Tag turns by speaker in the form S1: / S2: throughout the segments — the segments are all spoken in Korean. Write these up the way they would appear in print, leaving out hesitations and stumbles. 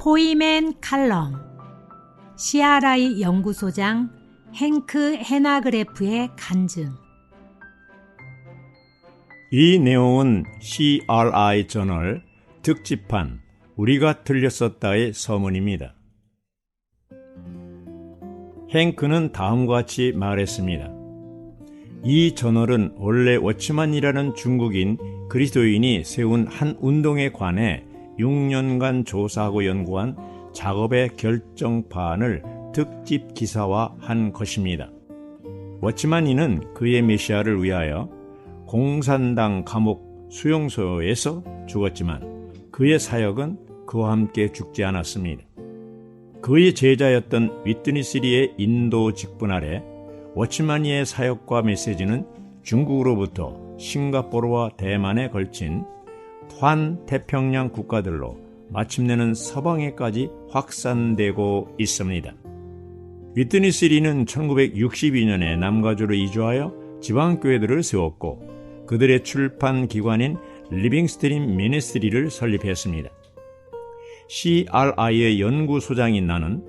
S1: 포이맨 칼럼, CRI 연구소장 행크 헤나그레프의 간증.
S2: 이 내용은 CRI 저널 특집판 우리가 틀렸었다의 서문입니다. 행크는 다음과 같이 말했습니다. 이 저널은 원래 워치만이라는 중국인 그리스도인이 세운 한 운동에 관해 6년간 조사하고 연구한 작업의 결정판을 특집 기사화한 것입니다. 워치만이는 그의 메시아를 위하여 공산당 감옥 수용소에서 죽었지만 그의 사역은 그와 함께 죽지 않았습니다. 그의 제자였던 위트니스리의 인도 직분 아래 워치만이의 사역과 메시지는 중국으로부터 싱가포르와 대만에 걸친 환태평양 국가들로 마침내는 서방에까지 확산되고 있습니다. 위트니스리는 1962년에 남가주로 이주하여 지방교회들을 세웠고 그들의 출판 기관인 리빙스트림 미니스트리를 설립했습니다. CRI의 연구소장인 나는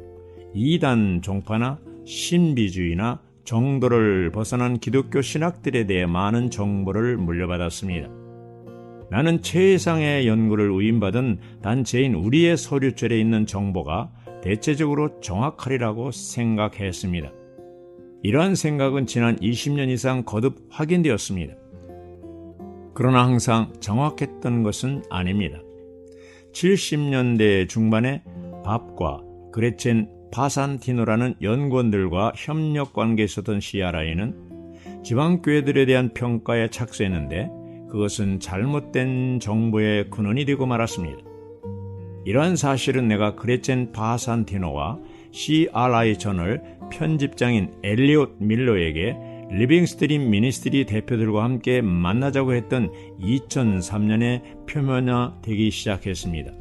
S2: 이단 종파나 신비주의나 정도를 벗어난 기독교 신학들에 대해 많은 정보를 물려받았습니다. 나는 최상의 연구를 위임받은 단체인 우리의 서류줄에 있는 정보가 대체적으로 정확하리라고 생각했습니다. 이러한 생각은 지난 20년 이상 거듭 확인되었습니다. 그러나 항상 정확했던 것은 아닙니다. 70년대 중반에 밥과 그레첸 파산티노라는 연구원들과 협력 관계에 있었던 CRI는 지방교회들에 대한 평가에 착수했는데 그것은 잘못된 정보의 근원이 되고 말았습니다. 이러한 사실은 내가 그레첸 파산티노와 CRI 저널 편집장인 엘리엇 밀러에게 리빙스트림 미니스트리 대표들과 함께 만나자고 했던 2003년에 표면화되기 시작했습니다.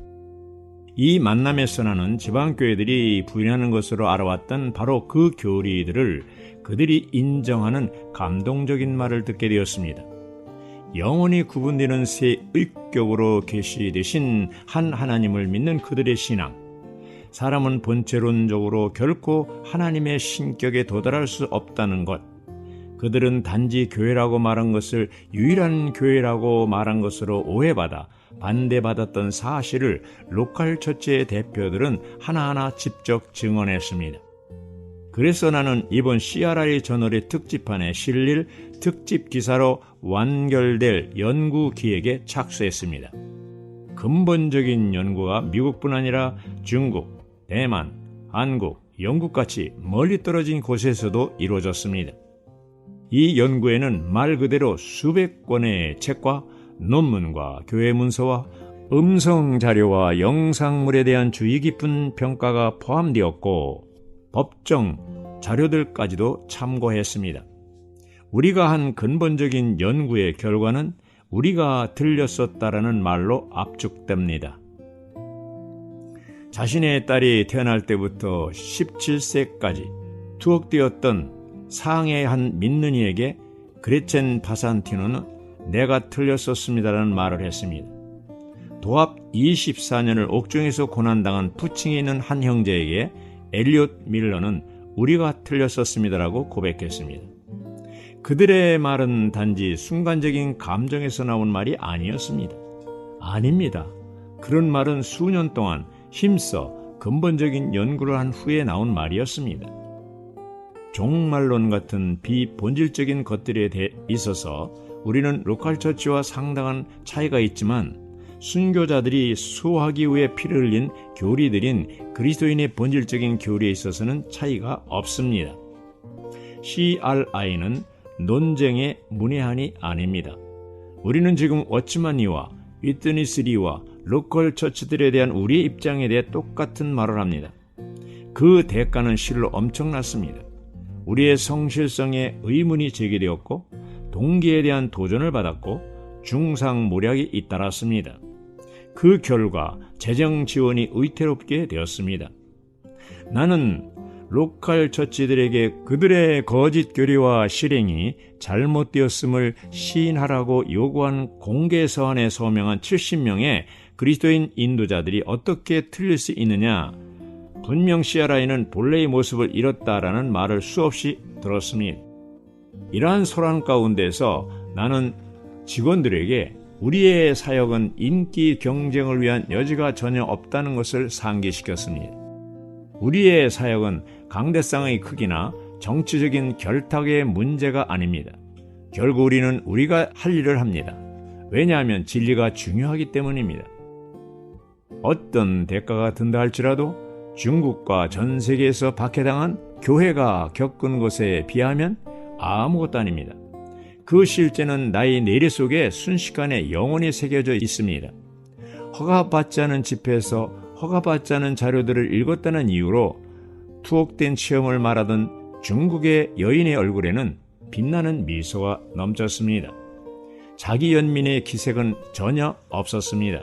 S2: 이 만남에서 나는 지방교회들이 부인하는 것으로 알아왔던 바로 그 교리들을 그들이 인정하는 감동적인 말을 듣게 되었습니다. 영원히 구분되는 새 의격으로 계시되신 한 하나님을 믿는 그들의 신앙, 사람은 본체론적으로 결코 하나님의 신격에 도달할 수 없다는 것, 그들은 단지 교회라고 말한 것을 유일한 교회라고 말한 것으로 오해받아 반대받았던 사실을 로컬 처치의 대표들은 하나하나 직접 증언했습니다. 그래서 나는 이번 CRI 저널의 특집판에 실릴 특집 기사로 완결될 연구 기획에 착수했습니다. 근본적인 연구가 미국뿐 아니라 중국, 대만, 한국, 영국같이 멀리 떨어진 곳에서도 이루어졌습니다. 이 연구에는 말 그대로 수백 권의 책과 논문과 교회 문서와 음성 자료와 영상물에 대한 주의 깊은 평가가 포함되었고 법정 자료들까지도 참고했습니다. 우리가 한 근본적인 연구의 결과는 우리가 틀렸었다라는 말로 압축됩니다. 자신의 딸이 태어날 때부터 17세까지 투옥되었던 상해의 한 믿는 이에게 그레첸 파산티노는 내가 틀렸었습니다라는 말을 했습니다. 도합 24년을 옥중에서 고난당한 푸칭에 있는 한 형제에게 엘리엇 밀러는 우리가 틀렸었습니다라고 고백했습니다. 그들의 말은 단지 순간적인 감정에서 나온 말이 아니었습니다. 아닙니다. 그런 말은 수년 동안 힘써 근본적인 연구를 한 후에 나온 말이었습니다. 종말론 같은 비본질적인 것들에 있어서 우리는 로컬 처치와 상당한 차이가 있지만 순교자들이 수호하기 위해 피를 흘린 교리들인 그리스도인의 본질적인 교리에 있어서는 차이가 없습니다. CRI는 논쟁의 문외한이 아닙니다. 우리는 지금 워치만이와 위트니스리와 로컬 처치들에 대한 우리의 입장에 대해 똑같은 말을 합니다. 그 대가는 실로 엄청났습니다. 우리의 성실성에 의문이 제기되었고 동기에 대한 도전을 받았고 중상모략이 잇따랐습니다. 그 결과 재정 지원이 위태롭게 되었습니다. 나는 로컬 처치들에게 그들의 거짓 교리와 실행이 잘못되었음을 시인하라고 요구한 공개 서한에 서명한 70명의 그리스도인 인도자들이 어떻게 틀릴 수 있느냐? 분명 CRI는 본래의 모습을 잃었다라는 말을 수없이 들었습니다. 이러한 소란 가운데서 나는 직원들에게 우리의 사역은 인기 경쟁을 위한 여지가 전혀 없다는 것을 상기시켰습니다. 우리의 사역은 강대상의 크기나 정치적인 결탁의 문제가 아닙니다. 결국 우리는 우리가 할 일을 합니다. 왜냐하면 진리가 중요하기 때문입니다. 어떤 대가가 든다 할지라도 중국과 전 세계에서 박해당한 교회가 겪은 것에 비하면 아무것도 아닙니다. 그 실제는 나의 내리 속에 순식간에 영원히 새겨져 있습니다. 허가받지 않은 집회에서 허가받지 않은 자료들을 읽었다는 이유로 투옥된 체험을 말하던 중국의 여인의 얼굴에는 빛나는 미소가 넘쳤습니다. 자기 연민의 기색은 전혀 없었습니다.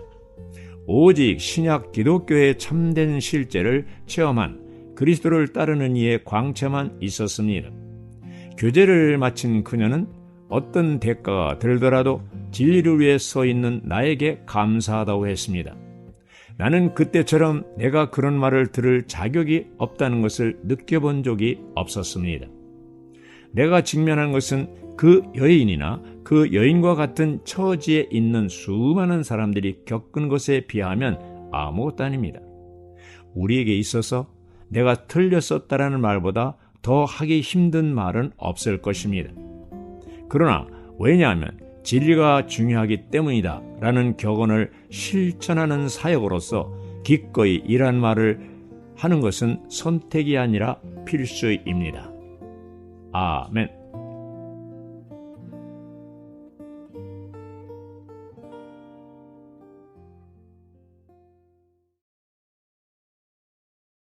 S2: 오직 신약 기독교의 참된 실제를 체험한 그리스도를 따르는 이의 광채만 있었습니다. 교제를 마친 그녀는 어떤 대가가 들더라도 진리를 위해 서 있는 나에게 감사하다고 했습니다. 나는 그때처럼 내가 그런 말을 들을 자격이 없다는 것을 느껴본 적이 없었습니다. 내가 직면한 것은 그 여인이나 그 여인과 같은 처지에 있는 수많은 사람들이 겪은 것에 비하면 아무것도 아닙니다. 우리에게 있어서 내가 틀렸었다라는 말보다 더 하기 힘든 말은 없을 것입니다. 그러나 왜냐하면 진리가 중요하기 때문이다 라는 격언을 실천하는 사역으로서 기꺼이 이란 말을 하는 것은 선택이 아니라 필수입니다. 아멘.